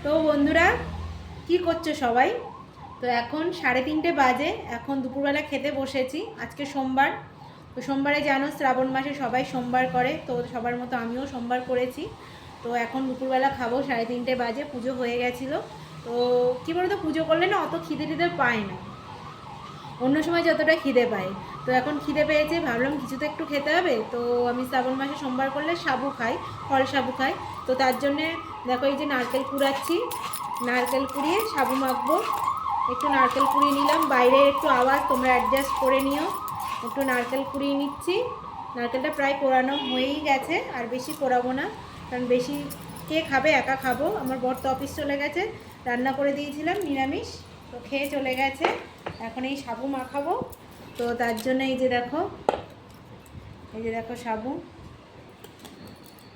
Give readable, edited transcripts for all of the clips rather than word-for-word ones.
তো বন্ধুরা কি করছো সবাই? তো এখন 3:30 বাজে, এখন দুপুরবেলা খেতে বসেছি। আজকে সোমবার, তো সোমবারে জানো শ্রাবণ মাসে সবাই সোমবার করে, তো সবার মতো আমিও সোমবার করেছি। তো এখন দুপুরবেলা খাবো, 3:30 বাজে, পুজো হয়ে গেছিলো। তো কী বলতো, পুজো করলে না অত খিদে টিদে পায় না, অন্য সময় যতটা খিদে পায়। তো এখন খিদে পেয়েছে, ভাবলাম কিছু তো একটু খেতে হবে। তো আমি শ্রাবণ মাসে সোমবার করলে সাবু খাই, ফল সাবু খাই। তো তার জন্যে দেখো এই যে নারকেল কুড়াচ্ছি, নারকেল কুড়িয়ে সাবু মাখবো। একটু নারকেল কুড়িয়ে নিলাম, বাইরে একটু আওয়াজ তোমরা অ্যাডজাস্ট করে নিও। একটু নারকেল কুড়িয়ে নিচ্ছি। নারকেলটা প্রায় কোরানো হয়েই গেছে, আর বেশি কোরাবো না, কারণ বেশি কে খাবে, একা খাবো। আমার বর তো অফিস চলে গেছে, রান্না করে দিয়েছিলাম নিরামিষ, তো খেয়ে চলে গেছে। এখন এই সাবু মাখাবো, তো তার জন্য এই যে দেখো, এই যে দেখো সাবু,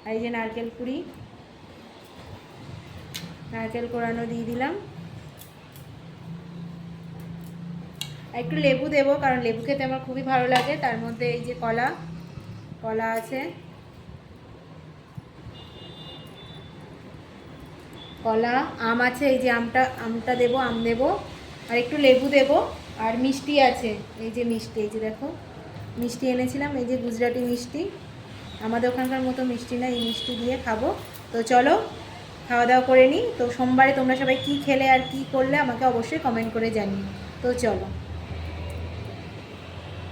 আর এই যে নারকেল কুড়ি, নারকেল কোরানো দিয়ে দিলাম। একটু লেবু দেবো, কারণ লেবু খেতে আমার খুবই ভালো লাগে। তার মধ্যে এই যে কলা, কলা আছে, কলা, আম আছে, এই যে আমটা দেবো, আম দেবো, আর একটু লেবু দেবো, আর মিষ্টি আছে, এই যে মিষ্টি, এই যে দেখো মিষ্টি এনেছিলাম, এই যে গুজরাটি মিষ্টি, আমাদের ওখানকার মতো মিষ্টি না, এই মিষ্টি দিয়ে খাবো। তো চলো খাওয়া দাওয়া করে নিই। তো সোমবারে তোমরা সবাই কী খেলে আর কী করলে আমাকে অবশ্যই কমেন্ট করে জানিও। তো চলো।